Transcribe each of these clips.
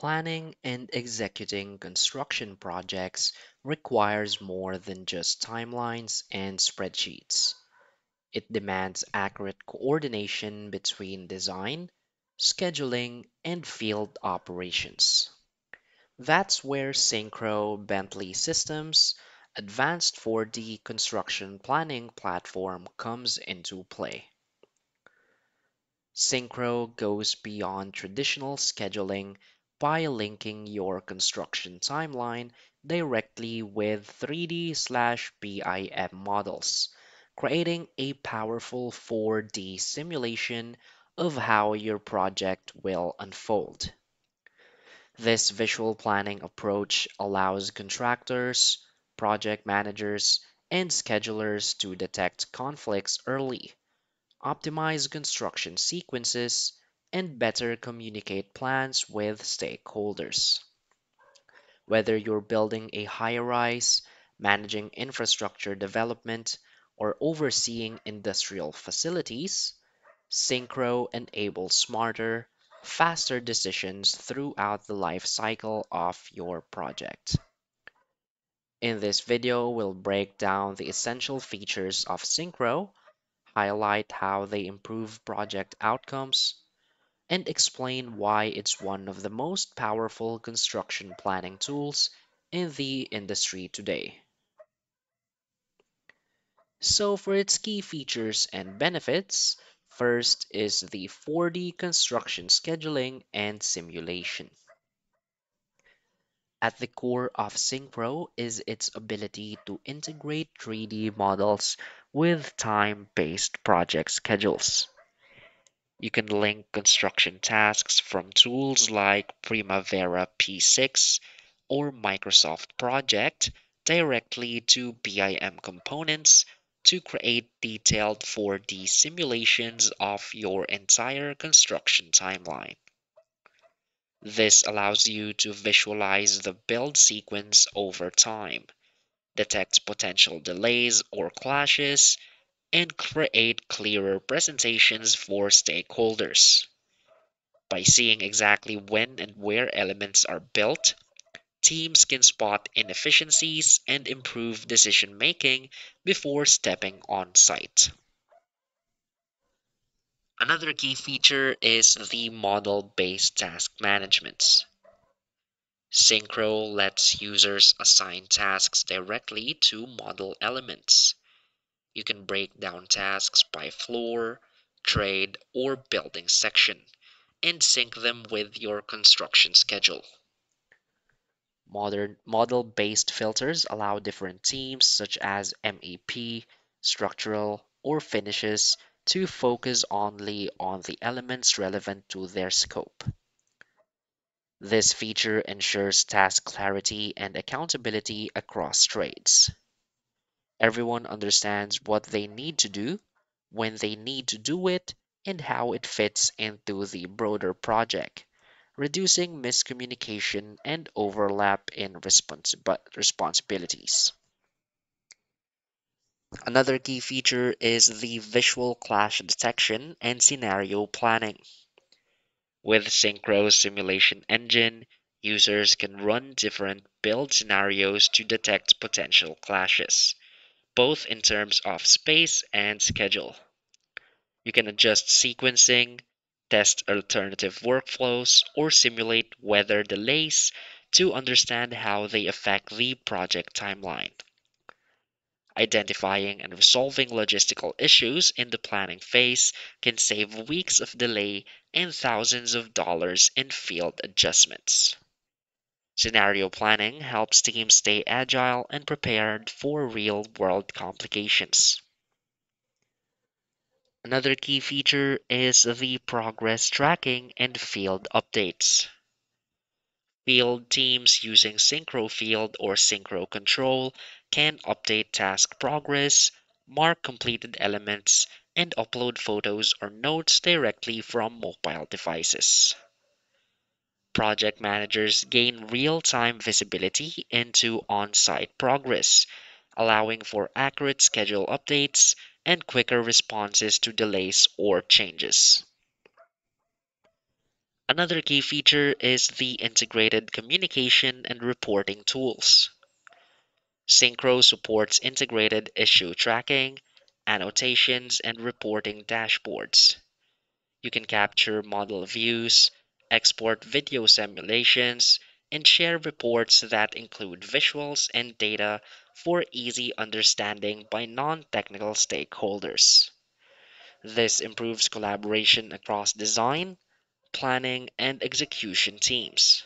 Planning and executing construction projects requires more than just timelines and spreadsheets. It demands accurate coordination between design, scheduling, and field operations. That's where Synchro Bentley Systems' advanced 4D construction planning platform comes into play. Synchro goes beyond traditional scheduling by linking your construction timeline directly with 3D/BIM models, creating a powerful 4D simulation of how your project will unfold. This visual planning approach allows contractors, project managers, and schedulers to detect conflicts early, optimize construction sequences, and better communicate plans with stakeholders. Whether you're building a high rise, managing infrastructure development, or overseeing industrial facilities, Synchro enables smarter, faster decisions throughout the life cycle of your project. In this video, we'll break down the essential features of Synchro, highlight how they improve project outcomes, and explain why it's one of the most powerful construction planning tools in the industry today. So, for its key features and benefits, first is the 4D construction scheduling and simulation. At the core of Synchro is its ability to integrate 3D models with time-based project schedules. You can link construction tasks from tools like Primavera P6 or Microsoft Project directly to BIM components to create detailed 4D simulations of your entire construction timeline. This allows you to visualize the build sequence over time, detect potential delays or clashes, and create clearer presentations for stakeholders. By seeing exactly when and where elements are built, teams can spot inefficiencies and improve decision making before stepping on site. Another key feature is the model based task management. Synchro lets users assign tasks directly to model elements. You can break down tasks by floor, trade, or building section and sync them with your construction schedule. Modern model-based filters allow different teams such as MEP, structural, or finishes to focus only on the elements relevant to their scope. This feature ensures task clarity and accountability across trades. Everyone understands what they need to do, when they need to do it, and how it fits into the broader project, reducing miscommunication and overlap in responsibilities. Another key feature is the visual clash detection and scenario planning. With Synchro's simulation engine, users can run different build scenarios to detect potential clashes, both in terms of space and schedule. You can adjust sequencing, test alternative workflows, or simulate weather delays to understand how they affect the project timeline. Identifying and resolving logistical issues in the planning phase can save weeks of delay and thousands of dollars in field adjustments. Scenario planning helps teams stay agile and prepared for real world complications. Another key feature is the progress tracking and field updates. Field teams using Synchro Field or Synchro Control can update task progress, mark completed elements, and upload photos or notes directly from mobile devices. Project managers gain real-time visibility into on-site progress, allowing for accurate schedule updates and quicker responses to delays or changes. Another key feature is the integrated communication and reporting tools. Synchro supports integrated issue tracking, annotations, and reporting dashboards. You can capture model views, export video simulations, and share reports that include visuals and data for easy understanding by non technical stakeholders. This improves collaboration across design, planning, and execution teams.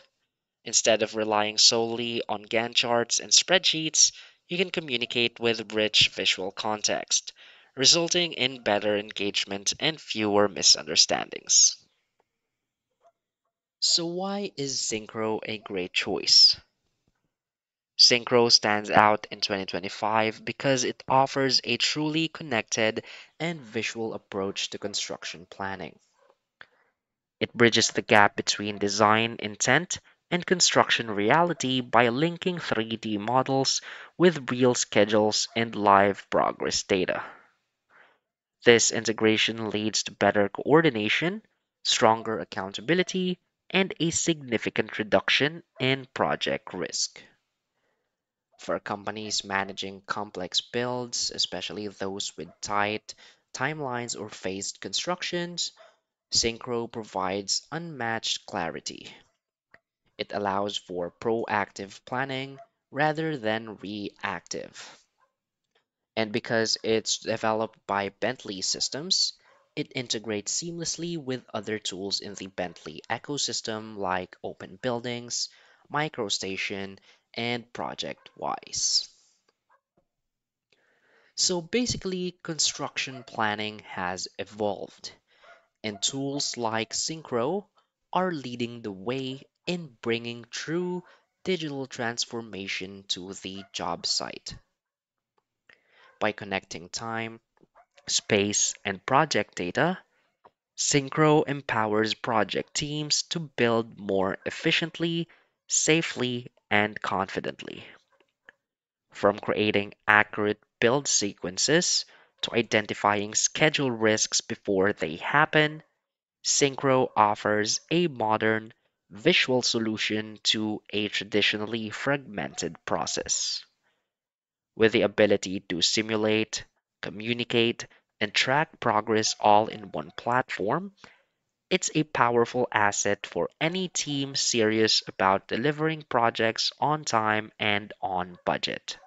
Instead of relying solely on Gantt charts and spreadsheets, you can communicate with rich visual context, resulting in better engagement and fewer misunderstandings. So, why is Synchro a great choice? Synchro stands out in 2025 because it offers a truly connected and visual approach to construction planning. It bridges the gap between design intent and construction reality by linking 3D models with real schedules and live progress data. This integration leads to better coordination, stronger accountability, and a significant reduction in project risk. For companies managing complex builds, especially those with tight timelines or phased constructions, Synchro provides unmatched clarity. It allows for proactive planning rather than reactive. And because it's developed by Bentley Systems, it integrates seamlessly with other tools in the Bentley ecosystem like Open Buildings, MicroStation, and ProjectWise. So basically, construction planning has evolved, and tools like Synchro are leading the way in bringing true digital transformation to the job site. By connecting time, space, and project data, Synchro empowers project teams to build more efficiently, safely, and confidently. From creating accurate build sequences to identifying schedule risks before they happen, Synchro offers a modern, visual solution to a traditionally fragmented process. With the ability to simulate, communicate, and track progress all in one platform, it's a powerful asset for any team serious about delivering projects on time and on budget.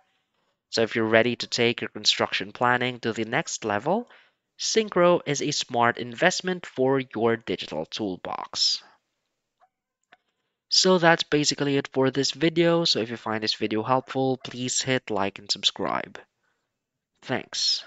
So, if you're ready to take your construction planning to the next level, Synchro is a smart investment for your digital toolbox. So that's basically it for this video. So if you find this video helpful, please hit like and subscribe. Thanks.